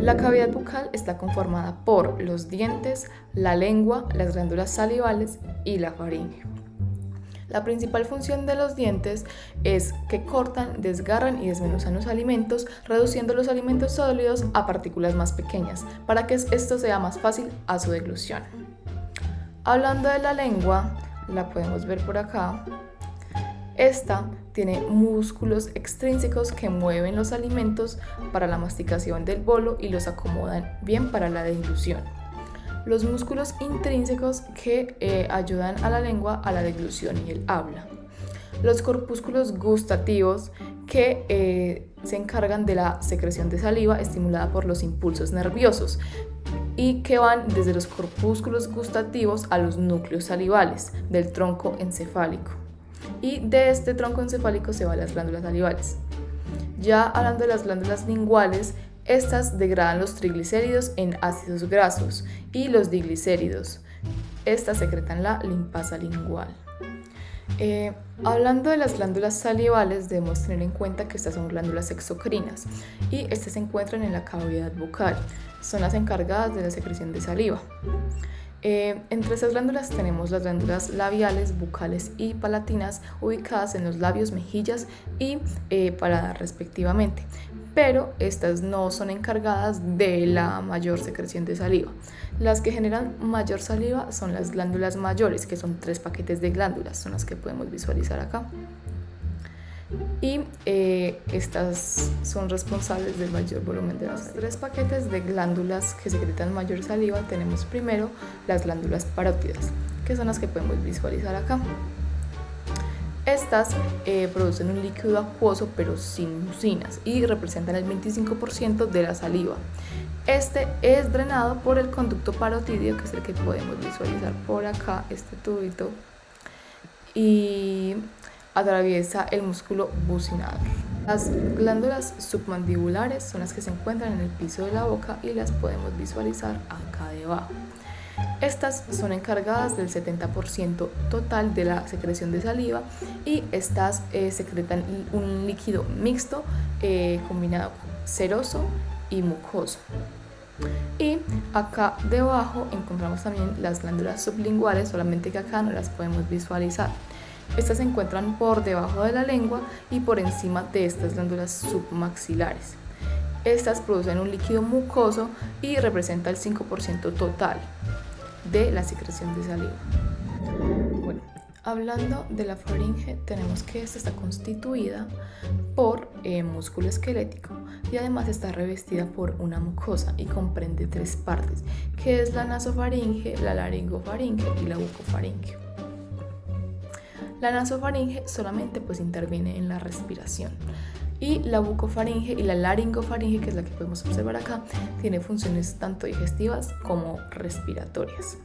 La cavidad bucal está conformada por los dientes, la lengua, las glándulas salivales y la faringe. La principal función de los dientes es que cortan, desgarran y desmenuzan los alimentos, reduciendo los alimentos sólidos a partículas más pequeñas, para que esto sea más fácil a su deglución. Hablando de la lengua, la podemos ver por acá. Esta tiene músculos extrínsecos que mueven los alimentos para la masticación del bolo y los acomodan bien para la deglución. Los músculos intrínsecos que ayudan a la lengua a la deglución y el habla. Los corpúsculos gustativos que se encargan de la secreción de saliva estimulada por los impulsos nerviosos y que van desde los corpúsculos gustativos a los núcleos salivales del tronco encefálico. Y de este tronco encefálico se van las glándulas salivales. Ya hablando de las glándulas linguales, estas degradan los triglicéridos en ácidos grasos y los diglicéridos. Estas secretan la limpasa lingual. Hablando de las glándulas salivales, debemos tener en cuenta que estas son glándulas exocrinas y estas se encuentran en la cavidad bucal. Son las encargadas de la secreción de saliva. Entre estas glándulas tenemos las glándulas labiales, bucales y palatinas ubicadas en los labios, mejillas y paladar respectivamente, pero estas no son encargadas de la mayor secreción de saliva. Las que generan mayor saliva son las glándulas mayores, que son 3 paquetes de glándulas, son las que podemos visualizar acá. Y estas son responsables del mayor volumen de la saliva. Los 3 paquetes de glándulas que secretan mayor saliva tenemos primero las glándulas parótidas, que son las que podemos visualizar acá. Estas producen un líquido acuoso pero sin mucinas y representan el 25% de la saliva. Este es drenado por el conducto parotídeo, que es el que podemos visualizar por acá, este tubito, y atraviesa el músculo bucinador. Las glándulas submandibulares son las que se encuentran en el piso de la boca y las podemos visualizar acá debajo. Estas son encargadas del 70% total de la secreción de saliva y estas secretan un líquido mixto combinado seroso y mucoso. Y acá debajo encontramos también las glándulas sublinguales, solamente que acá no las podemos visualizar. Estas se encuentran por debajo de la lengua y por encima de estas glándulas submaxilares. Estas producen un líquido mucoso y representa el 5% total de la secreción de saliva. Bueno, hablando de la faringe, tenemos que esta está constituida por músculo esquelético y además está revestida por una mucosa y comprende 3 partes, que es la nasofaringe, la laringofaringe y la bucofaringe. La nasofaringe solamente interviene en la respiración y la bucofaringe y la laringofaringe, que es la que podemos observar acá, tiene funciones tanto digestivas como respiratorias.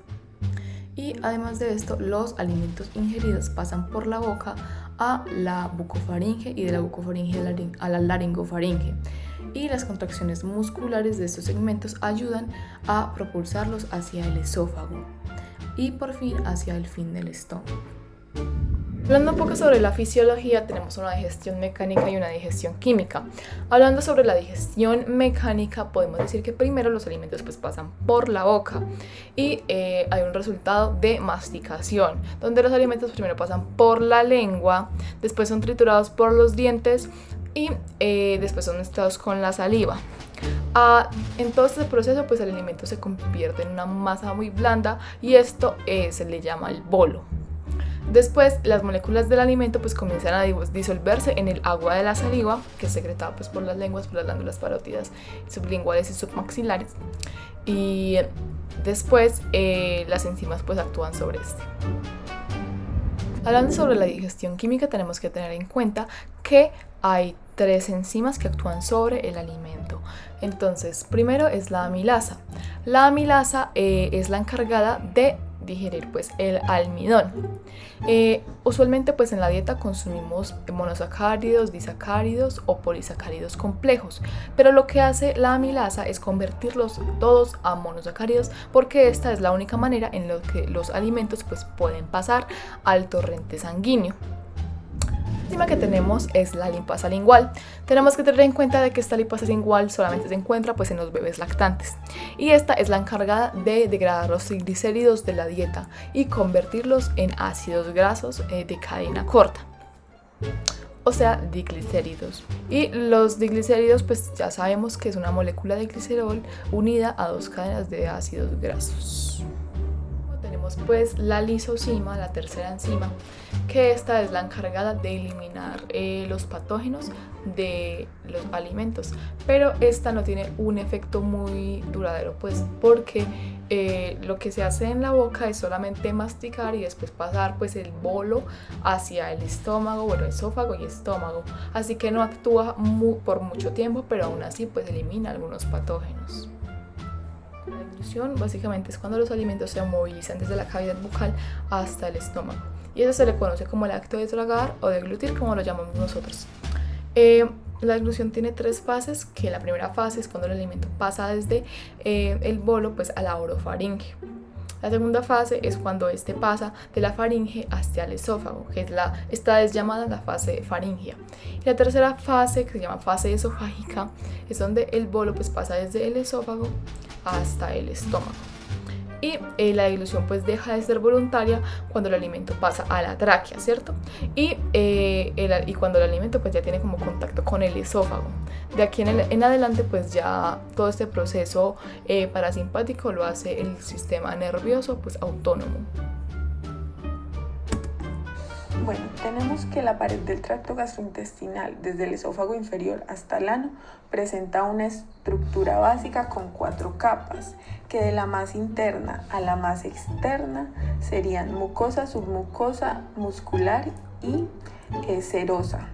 Y además de esto, los alimentos ingeridos pasan por la boca a la bucofaringe y de la bucofaringe a la laringofaringe. Y las contracciones musculares de estos segmentos ayudan a propulsarlos hacia el esófago y por fin hacia el fin del estómago. Hablando un poco sobre la fisiología, tenemos una digestión mecánica y una digestión química. Hablando sobre la digestión mecánica, podemos decir que primero los alimentos pasan por la boca y hay un resultado de masticación, donde los alimentos primero pasan por la lengua, después son triturados por los dientes y después son mezclados con la saliva. En todo este proceso el alimento se convierte en una masa muy blanda y esto se le llama el bolo. Después las moléculas del alimento comienzan a disolverse en el agua de la saliva, que es secretada por las lenguas, por las glándulas parótidas, sublinguales y submaxilares, y después las enzimas actúan sobre este. Hablando sobre la digestión química, tenemos que tener en cuenta que hay 3 enzimas que actúan sobre el alimento. Entonces, primero es la amilasa. La amilasa es la encargada de digerir el almidón. Usualmente en la dieta consumimos monosacáridos, disacáridos o polisacáridos complejos, pero lo que hace la amilasa es convertirlos todos a monosacáridos, porque esta es la única manera en la que los alimentos pueden pasar al torrente sanguíneo. última que tenemos es la lipasa lingual. Tenemos que tener en cuenta de que esta lipasa lingual solamente se encuentra pues en los bebés lactantes, y esta es la encargada de degradar los triglicéridos de la dieta y convertirlos en ácidos grasos de cadena corta, o sea, diglicéridos. Y los diglicéridos pues ya sabemos que es una molécula de glicerol unida a dos cadenas de ácidos grasos. Tenemos pues la lisozima, la tercera enzima, que esta es la encargada de eliminar los patógenos de los alimentos, pero esta no tiene un efecto muy duradero, pues porque lo que se hace en la boca es solamente masticar y después pasar pues el bolo hacia el estómago, bueno, esófago y estómago, así que no actúa por mucho tiempo, pero aún así pues elimina algunos patógenos. La deglución básicamente es cuando los alimentos se movilizan desde la cavidad bucal hasta el estómago, y eso se le conoce como el acto de tragar o deglutir, como lo llamamos nosotros. La deglución tiene tres fases, que la primera fase es cuando el alimento pasa desde el bolo pues a la orofaringe. La segunda fase es cuando este pasa de la faringe hasta el esófago, que esta es llamada la fase faringea. Y la tercera fase, que se llama fase esofágica, es donde el bolo pues pasa desde el esófago hasta el estómago. Y la deglución pues deja de ser voluntaria cuando el alimento pasa a la tráquea, ¿cierto? Y cuando el alimento pues ya tiene como contacto con el esófago. De aquí en adelante pues ya todo este proceso parasimpático lo hace el sistema nervioso pues autónomo. Bueno, tenemos que la pared del tracto gastrointestinal, desde el esófago inferior hasta el ano, presenta una estructura básica con 4 capas, que de la más interna a la más externa serían mucosa, submucosa, muscular y serosa.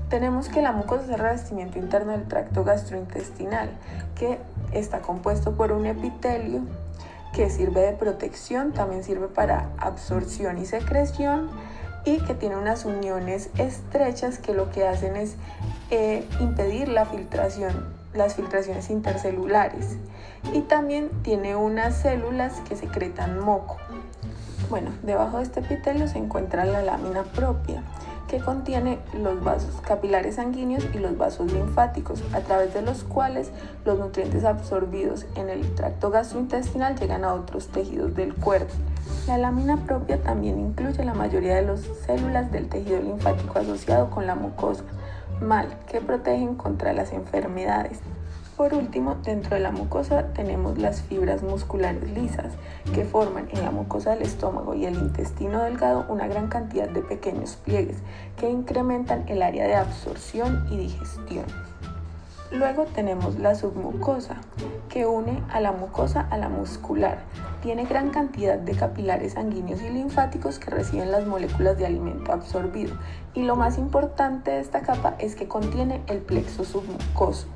Tenemos que la mucosa es el revestimiento interno del tracto gastrointestinal, que está compuesto por un epitelio que sirve de protección, también sirve para absorción y secreción, y que tiene unas uniones estrechas que lo que hacen es impedir las filtraciones intercelulares, y también tiene unas células que secretan moco. Bueno, debajo de este epitelio se encuentra la lámina propia, que contiene los vasos capilares sanguíneos y los vasos linfáticos, a través de los cuales los nutrientes absorbidos en el tracto gastrointestinal llegan a otros tejidos del cuerpo. La lámina propia también incluye la mayoría de las células del tejido linfático asociado con la mucosa, que protegen contra las enfermedades. Por último, dentro de la mucosa tenemos las fibras musculares lisas, que forman en la mucosa del estómago y el intestino delgado una gran cantidad de pequeños pliegues que incrementan el área de absorción y digestión. Luego tenemos la submucosa, que une a la mucosa a la muscular. Tiene gran cantidad de capilares sanguíneos y linfáticos que reciben las moléculas de alimento absorbido. Y lo más importante de esta capa es que contiene el plexo submucoso.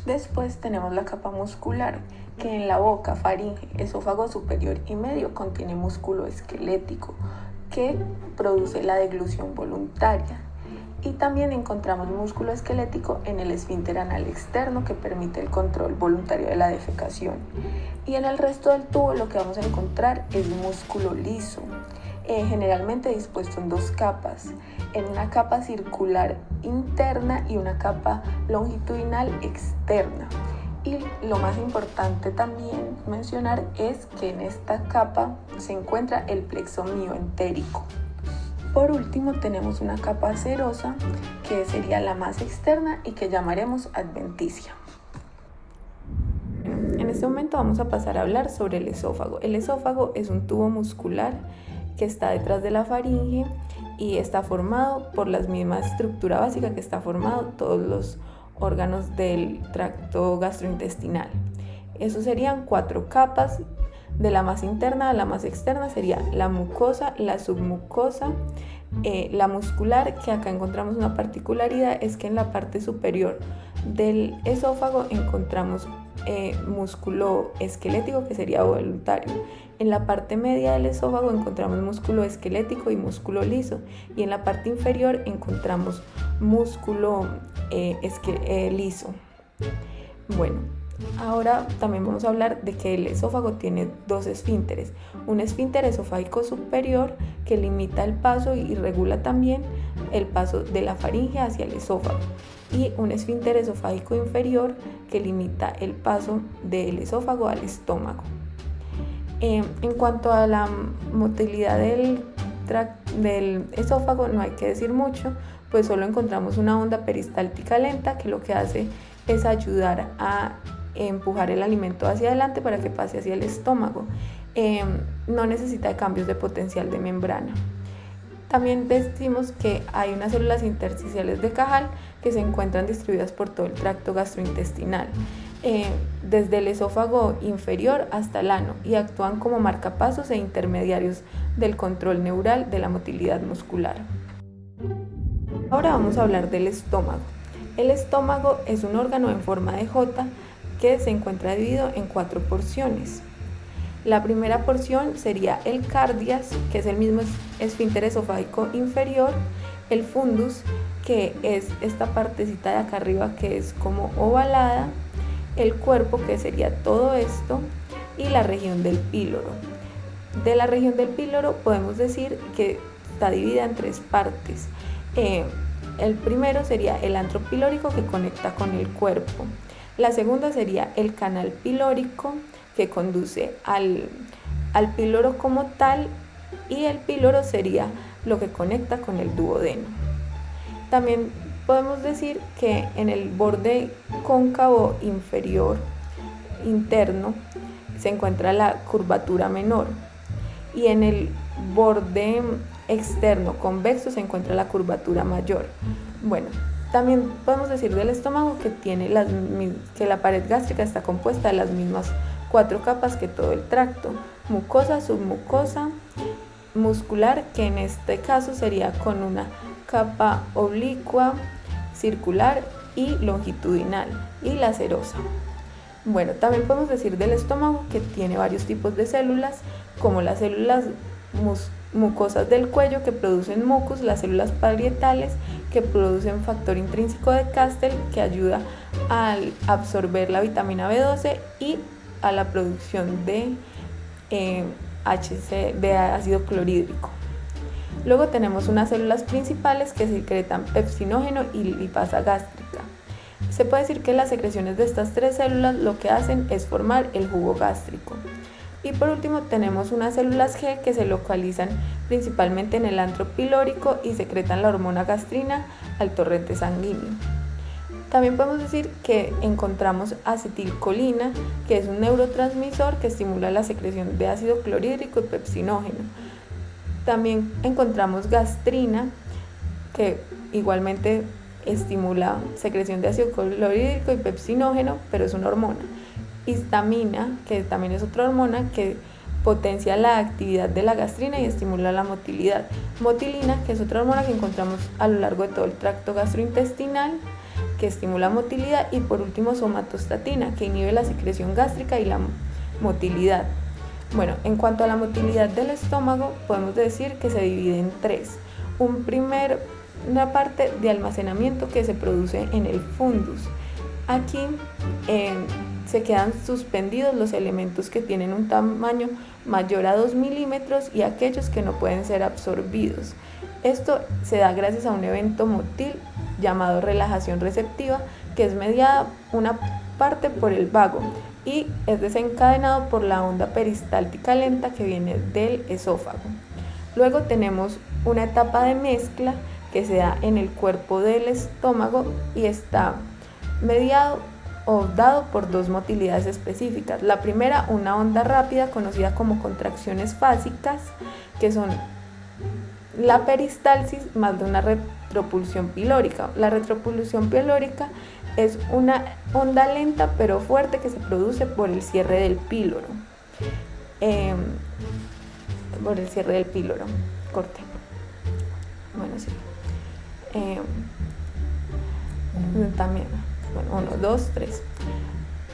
Después tenemos la capa muscular, que en la boca, faringe, esófago superior y medio contiene músculo esquelético, que produce la deglución voluntaria. Y también encontramos músculo esquelético en el esfínter anal externo, que permite el control voluntario de la defecación. Y en el resto del tubo lo que vamos a encontrar es músculo liso, generalmente dispuesto en 2 capas, en una capa circular interna y una capa longitudinal externa. Y lo más importante también mencionar es que en esta capa se encuentra el plexo mioentérico. Por último tenemos una capa serosa, que sería la más externa y que llamaremos adventicia. En este momento vamos a pasar a hablar sobre el esófago. El esófago es un tubo muscular que está detrás de la faringe y está formado por la misma estructura básica que está formado todos los órganos del tracto gastrointestinal. Eso serían 4 capas. De la más interna a la más externa sería la mucosa, la submucosa, la muscular, que acá encontramos una particularidad, es que en la parte superior del esófago encontramos músculo esquelético, que sería voluntario. En la parte media del esófago encontramos músculo esquelético y músculo liso, y en la parte inferior encontramos músculo liso. Bueno, ahora también vamos a hablar de que el esófago tiene 2 esfínteres. Un esfínter esofágico superior, que limita el paso y regula también el paso de la faringe hacia el esófago, y un esfínter esofágico inferior que limita el paso del esófago al estómago. En cuanto a la motilidad del esófago, no hay que decir mucho, pues solo encontramos una onda peristáltica lenta que lo que hace es ayudar a empujar el alimento hacia adelante para que pase hacia el estómago. No necesita de cambios de potencial de membrana. También decimos que hay unas células intersticiales de Cajal que se encuentran distribuidas por todo el tracto gastrointestinal, desde el esófago inferior hasta el ano, y actúan como marcapasos e intermediarios del control neural de la motilidad muscular. Ahora vamos a hablar del estómago. El estómago es un órgano en forma de J que se encuentra dividido en 4 porciones. La primera porción sería el cardias, que es el mismo esfínter esofágico inferior, el fundus, que es esta partecita de acá arriba que es como ovalada, el cuerpo, que sería todo esto, y la región del píloro. De la región del píloro podemos decir que está dividida en 3 partes. El primero sería el antro pilórico, que conecta con el cuerpo. La segunda sería el canal pilórico, que conduce al píloro como tal, y el píloro sería lo que conecta con el duodeno. También podemos decir que en el borde cóncavo inferior interno se encuentra la curvatura menor, y en el borde externo convexo se encuentra la curvatura mayor. Bueno, también podemos decir del estómago que que la pared gástrica está compuesta de las mismas 4 capas que todo el tracto: mucosa, submucosa, muscular, que en este caso sería con una capa oblicua, circular y longitudinal, y la serosa. Bueno, también podemos decir del estómago que tiene varios tipos de células, como las células mucosas del cuello, que producen mucus, las células parietales, que producen factor intrínseco de Castell, que ayuda a absorber la vitamina B12 y a la producción de ácido clorhídrico. Luego tenemos unas células principales que secretan pepsinógeno y lipasa gástrica. Se puede decir que las secreciones de estas 3 células lo que hacen es formar el jugo gástrico. Y por último tenemos unas células G que se localizan principalmente en el antro pilórico y secretan la hormona gastrina al torrente sanguíneo. También podemos decir que encontramos acetilcolina, que es un neurotransmisor que estimula la secreción de ácido clorhídrico y pepsinógeno. También encontramos gastrina, que igualmente estimula secreción de ácido clorhídrico y pepsinógeno, pero es una hormona. Histamina, que también es otra hormona que potencia la actividad de la gastrina y estimula la motilidad. Motilina, que es otra hormona que encontramos a lo largo de todo el tracto gastrointestinal, que estimula motilidad. Y por último, somatostatina, que inhibe la secreción gástrica y la motilidad. Bueno, en cuanto a la motilidad del estómago, podemos decir que se divide en 3. Una parte de almacenamiento que se produce en el fundus. Aquí se quedan suspendidos los elementos que tienen un tamaño mayor a 2 milímetros y aquellos que no pueden ser absorbidos. Esto se da gracias a un evento motil llamado relajación receptiva, que es mediada una parte por el vago y es desencadenado por la onda peristáltica lenta que viene del esófago. Luego tenemos una etapa de mezcla que se da en el cuerpo del estómago y está mediado o dado por 2 motilidades específicas. La primera, una onda rápida conocida como contracciones fásicas, que son la peristalsis más de una retropulsión pilórica. La retropulsión pilórica es una onda lenta pero fuerte que se produce por el cierre del píloro. Corte. Bueno, sí. También. Bueno, 1, 2, 3.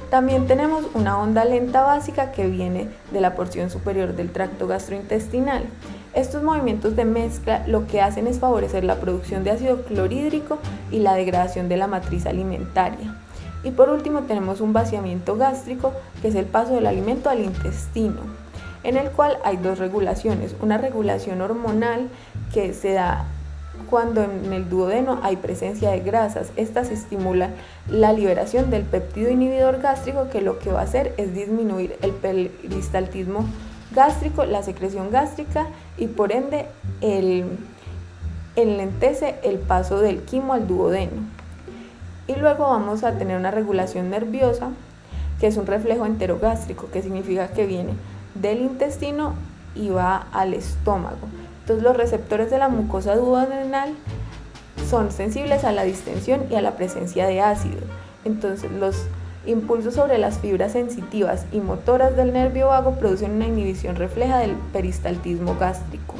También tenemos una onda lenta básica que viene de la porción superior del tracto gastrointestinal. Estos movimientos de mezcla lo que hacen es favorecer la producción de ácido clorhídrico y la degradación de la matriz alimentaria. Y por último tenemos un vaciamiento gástrico, que es el paso del alimento al intestino, en el cual hay 2 regulaciones. Una regulación hormonal que se da cuando en el duodeno hay presencia de grasas. Estas estimulan la liberación del péptido inhibidor gástrico, que lo que va a hacer es disminuir el peristaltismo gástrico, la secreción gástrica, y por ende enlentece el paso del quimo al duodeno. Y luego vamos a tener una regulación nerviosa, que es un reflejo enterogástrico, que significa que viene del intestino y va al estómago. Entonces los receptores de la mucosa duodenal son sensibles a la distensión y a la presencia de ácido. Entonces los impulsos sobre las fibras sensitivas y motoras del nervio vago producen una inhibición refleja del peristaltismo gástrico.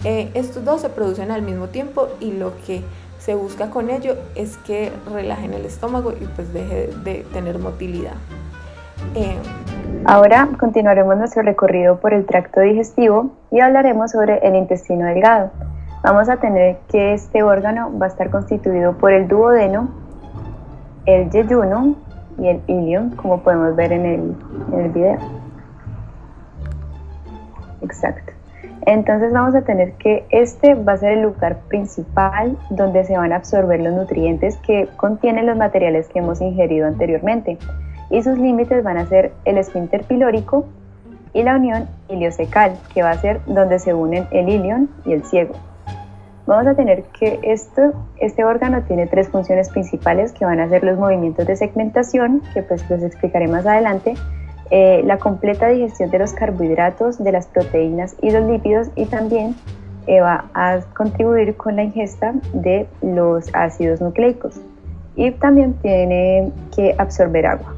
Estos dos se producen al mismo tiempo y lo que se busca con ello es que relajen el estómago y pues deje de tener motilidad. Ahora continuaremos nuestro recorrido por el tracto digestivo y hablaremos sobre el intestino delgado. Vamos a tener que este órgano va a estar constituido por el duodeno, el yeyuno y el ilion, como podemos ver en el video. Exacto. Entonces vamos a tener que este va a ser el lugar principal donde se van a absorber los nutrientes que contienen los materiales que hemos ingerido anteriormente, y sus límites van a ser el esfínter pilórico y la unión iliocecal, que va a ser donde se unen el ilion y el ciego. Vamos a tener que este órgano tiene tres funciones principales, que van a ser los movimientos de segmentación, que pues los explicaré más adelante, la completa digestión de los carbohidratos, de las proteínas y los lípidos, y también va a contribuir con la ingesta de los ácidos nucleicos, y también tiene que absorber agua.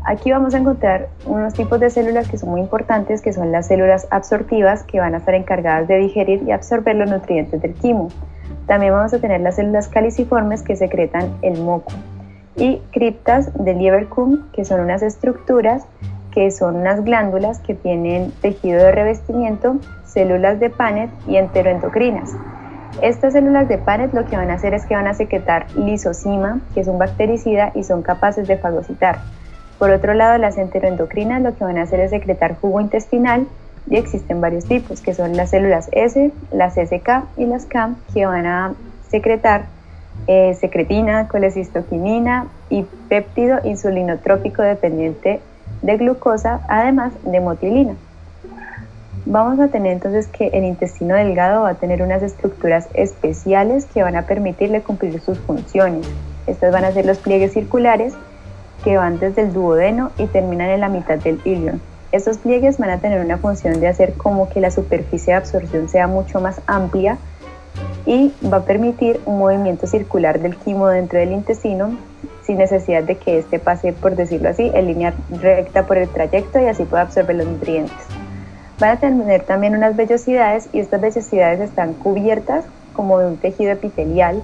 Aquí vamos a encontrar unos tipos de células que son muy importantes, que son las células absortivas, que van a estar encargadas de digerir y absorber los nutrientes del quimo. También vamos a tener las células caliciformes, que secretan el moco, y criptas de Lieberkühn, que son unas estructuras que son unas glándulas que tienen tejido de revestimiento, células de Paneth y enteroendocrinas. Estas células de Paneth lo que van a hacer es que van a secretar lisozima, que es un bactericida, y son capaces de fagocitar. Por otro lado, las enteroendocrinas lo que van a hacer es secretar jugo intestinal, y existen varios tipos, que son las células S, las SK y las K, que van a secretar secretina, colecistoquinina y péptido insulinotrópico dependiente de glucosa, además de motilina. Vamos a tener entonces que el intestino delgado va a tener unas estructuras especiales que van a permitirle cumplir sus funciones. Estas van a ser los pliegues circulares, que van desde el duodeno y terminan en la mitad del ilion. Estos pliegues van a tener una función de hacer como que la superficie de absorción sea mucho más amplia, y va a permitir un movimiento circular del quimo dentro del intestino sin necesidad de que éste pase, por decirlo así, en línea recta por el trayecto, y así pueda absorber los nutrientes. Van a tener también unas vellosidades, y estas vellosidades están cubiertas como de un tejido epitelial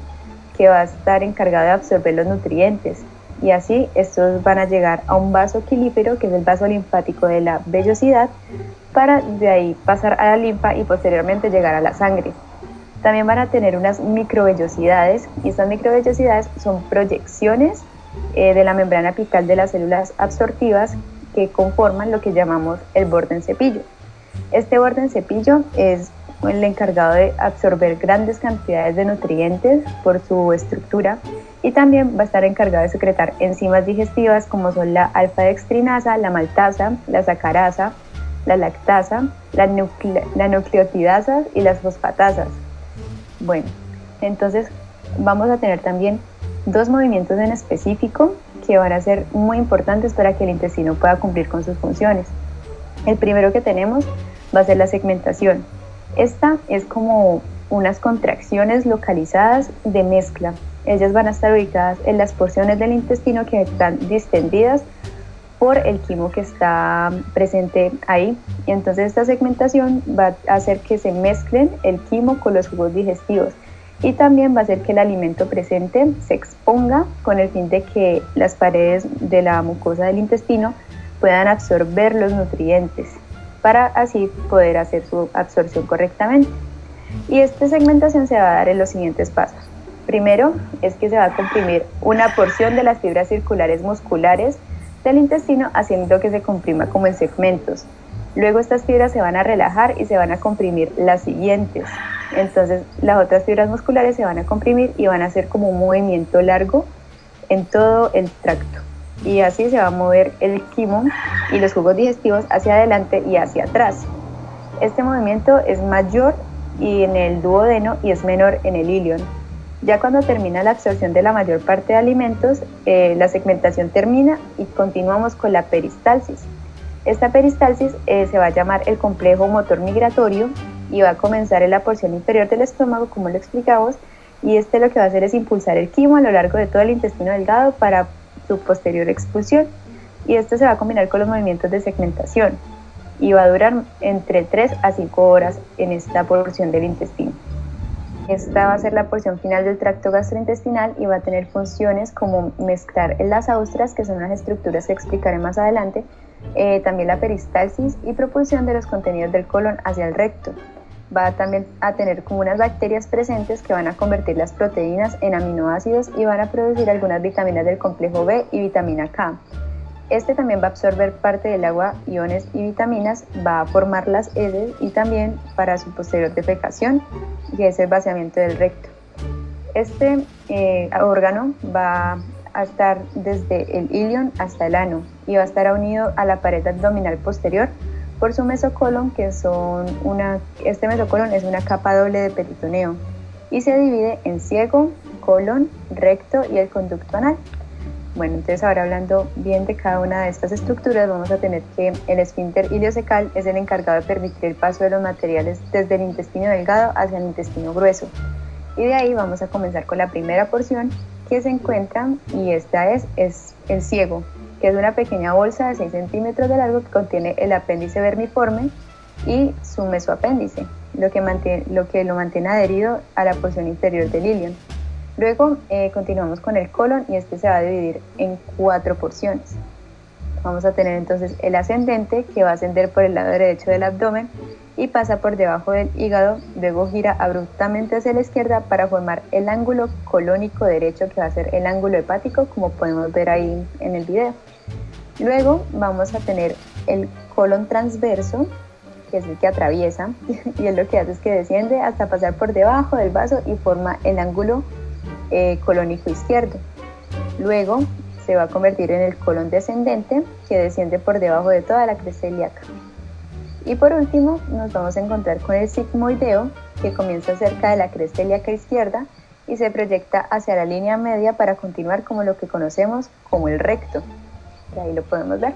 que va a estar encargado de absorber los nutrientes, y así estos van a llegar a un vaso equilíbrio, que es el vaso linfático de la vellosidad, para de ahí pasar a la linfa y posteriormente llegar a la sangre. También van a tener unas microvellosidades, y estas microvellosidades son proyecciones de la membrana apical de las células absortivas, que conforman lo que llamamos el borde en cepillo. Este borde en cepillo es el encargado de absorber grandes cantidades de nutrientes por su estructura, y también va a estar encargado de secretar enzimas digestivas, como son la alfa-dextrinasa, la maltasa, la sacarasa, la lactasa, la nucleotidasas y las fosfatasas. Bueno, entonces vamos a tener también dos movimientos en específico que van a ser muy importantes para que el intestino pueda cumplir con sus funciones. El primero que tenemos va a ser la segmentación. Esta es como unas contracciones localizadas de mezcla. Ellas van a estar ubicadas en las porciones del intestino que están distendidas por el quimo que está presente ahí. Y entonces esta segmentación va a hacer que se mezclen el quimo con los jugos digestivos, y también va a hacer que el alimento presente se exponga con el fin de que las paredes de la mucosa del intestino puedan absorber los nutrientes, para así poder hacer su absorción correctamente. Y esta segmentación se va a dar en los siguientes pasos. Primero es que se va a comprimir una porción de las fibras circulares musculares del intestino, haciendo que se comprima como en segmentos. Luego estas fibras se van a relajar y se van a comprimir las siguientes. Entonces las otras fibras musculares se van a comprimir y van a hacer como un movimiento largo en todo el tracto. Y así se va a mover el quimo y los jugos digestivos hacia adelante y hacia atrás. Este movimiento es mayor en el duodeno y es menor en el ilion. Ya cuando termina la absorción de la mayor parte de alimentos, la segmentación termina y continuamos con la peristalsis. Esta peristalsis se va a llamar el complejo motor migratorio y va a comenzar en la porción inferior del estómago, como lo explicamos, y lo que va a hacer es impulsar el quimo a lo largo de todo el intestino delgado para su posterior expulsión, y esto se va a combinar con los movimientos de segmentación y va a durar entre 3 a 5 horas en esta porción del intestino. Esta va a ser la porción final del tracto gastrointestinal y va a tener funciones como mezclar las austras, que son unas estructuras que explicaré más adelante, también la peristalsis y propulsión de los contenidos del colon hacia el recto. Va también a tener como unas bacterias presentes que van a convertir las proteínas en aminoácidos y van a producir algunas vitaminas del complejo B y vitamina K. Este también va a absorber parte del agua, iones y vitaminas, va a formar las heces y también para su posterior defecación, que es el vaciamiento del recto. Este órgano va a estar desde el ilion hasta el ano y va a estar unido a la pared abdominal posterior por su mesocolon, este mesocolon es una capa doble de peritoneo y se divide en ciego, colon, recto y el conducto anal. Bueno, entonces ahora hablando bien de cada una de estas estructuras, vamos a tener que el esfínter iliocecal es el encargado de permitir el paso de los materiales desde el intestino delgado hacia el intestino grueso. Y de ahí vamos a comenzar con la primera porción que se encuentra, y esta es el ciego, que es una pequeña bolsa de 6 centímetros de largo que contiene el apéndice vermiforme y su mesoapéndice, lo que lo mantiene adherido a la porción inferior del ilion. Luego continuamos con el colon y este se va a dividir en 4 porciones. Vamos a tener entonces el ascendente, que va a ascender por el lado derecho del abdomen y pasa por debajo del hígado, luego gira abruptamente hacia la izquierda para formar el ángulo colónico derecho, que va a ser el ángulo hepático, como podemos ver ahí en el video. Luego vamos a tener el colon transverso, que es el que atraviesa y es lo que hace es que desciende hasta pasar por debajo del vaso y forma el ángulo colónico izquierdo. Luego se va a convertir en el colon descendente, que desciende por debajo de toda la cresta ilíaca. Y por último nos vamos a encontrar con el sigmoideo, que comienza cerca de la cresta ilíaca izquierda y se proyecta hacia la línea media para continuar como lo que conocemos como el recto, que ahí lo podemos ver.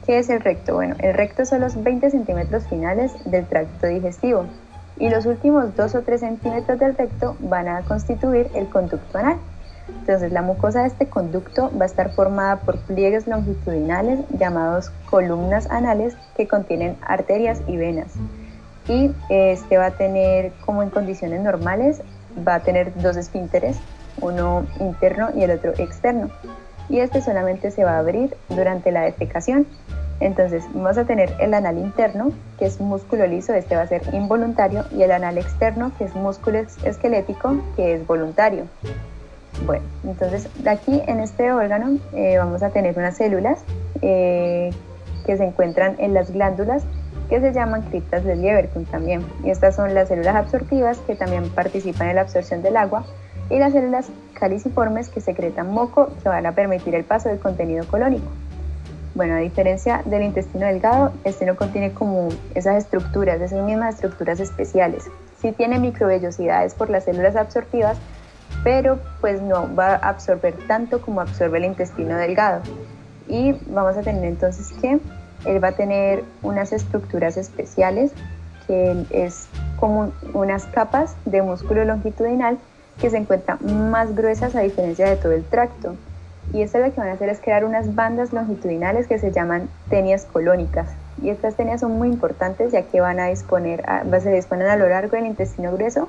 ¿Qué es el recto? Bueno, el recto son los 20 centímetros finales del tracto digestivo y los últimos 2 o 3 centímetros del recto van a constituir el conducto anal. Entonces la mucosa de este conducto va a estar formada por pliegues longitudinales llamados columnas anales que contienen arterias y venas, y este va a tener, como en condiciones normales, va a tener 2 esfínteres, uno interno y el otro externo, y este solamente se va a abrir durante la defecación. Entonces vamos a tener el anal interno, que es músculo liso, este va a ser involuntario, y el anal externo, que es músculo esquelético, que es voluntario. Bueno, entonces aquí en este órgano vamos a tener unas células que se encuentran en las glándulas, que se llaman criptas de Lieberkühn también, y estas son las células absortivas, que también participan en la absorción del agua, y las células caliciformes, que secretan moco, que van a permitir el paso del contenido colónico. Bueno, a diferencia del intestino delgado, este no contiene como esas mismas estructuras especiales. Sí tiene microvellosidades por las células absortivas, pero pues no va a absorber tanto como absorbe el intestino delgado. Y vamos a tener entonces que él va a tener unas estructuras especiales, que es como unas capas de músculo longitudinal que se encuentran más gruesas a diferencia de todo el tracto. Y esto lo que van a hacer es crear unas bandas longitudinales que se llaman tenias colónicas. Y estas tenias son muy importantes, ya que se disponen a lo largo del intestino grueso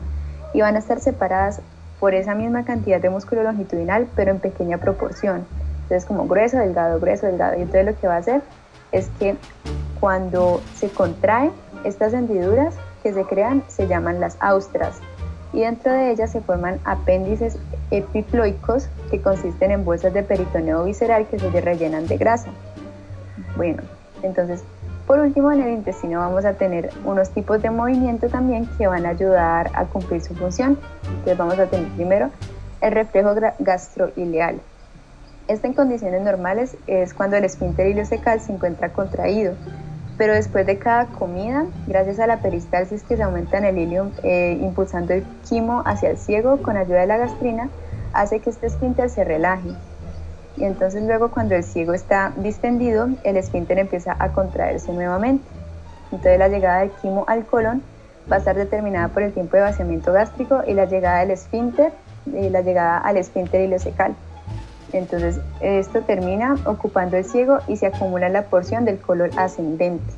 y van a estar separadas por esa misma cantidad de músculo longitudinal, pero en pequeña proporción. Entonces, como grueso, delgado, grueso, delgado. Y entonces lo que va a hacer es que cuando se contraen estas hendiduras que se crean, se llaman las austras. Y dentro de ellas se forman apéndices epiploicos, que consisten en bolsas de peritoneo visceral que se rellenan de grasa. Bueno, entonces Por último, en el intestino vamos a tener unos tipos de movimiento también que van a ayudar a cumplir su función. Entonces vamos a tener primero el reflejo gastroileal. Este en condiciones normales es cuando el esfínter ileocecal se encuentra contraído, pero después de cada comida, gracias a la peristalsis que se aumenta en el ileum, impulsando el quimo hacia el ciego con ayuda de la gastrina, hace que este esfínter se relaje. Y entonces luego cuando el ciego está distendido, el esfínter empieza a contraerse nuevamente. Entonces la llegada del quimo al colon va a estar determinada por el tiempo de vaciamiento gástrico y la llegada del esfínter y la llegada al esfínter ileocecal. Entonces esto termina ocupando el ciego y se acumula la porción del colon ascendente.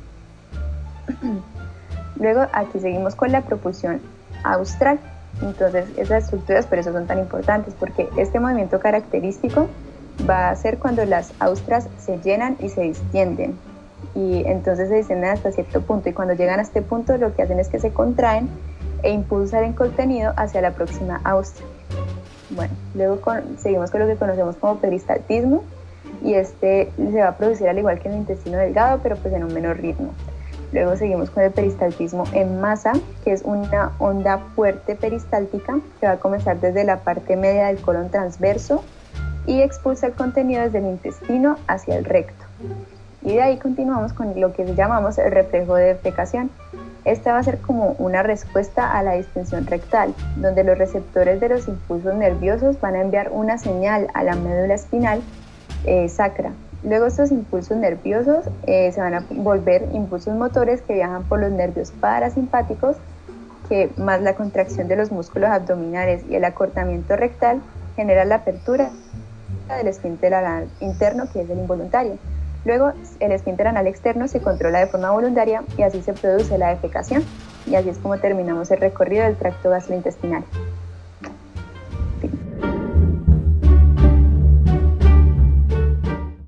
Luego aquí seguimos con la propulsión austral. Entonces esas estructuras por eso son tan importantes, porque este movimiento característico va a ser cuando las austras se llenan y se distienden, y entonces se distienden hasta cierto punto, y cuando llegan a este punto lo que hacen es que se contraen e impulsan el contenido hacia la próxima austra. Bueno, luego seguimos con lo que conocemos como peristaltismo, y este se va a producir al igual que en el intestino delgado, pero pues en un menor ritmo. Luego seguimos con el peristaltismo en masa, que es una onda fuerte peristáltica que va a comenzar desde la parte media del colon transverso y expulsa el contenido desde el intestino hacia el recto. Y de ahí continuamos con lo que llamamos el reflejo de defecación. Esta va a ser como una respuesta a la distensión rectal, donde los receptores de los impulsos nerviosos van a enviar una señal a la médula espinal sacra. Luego estos impulsos nerviosos se van a volver impulsos motores que viajan por los nervios parasimpáticos, que más la contracción de los músculos abdominales y el acortamiento rectal genera la apertura del esfínter anal interno, que es el involuntario. Luego el esfínter anal externo se controla de forma voluntaria y así se produce la defecación, y así es como terminamos el recorrido del tracto gastrointestinal.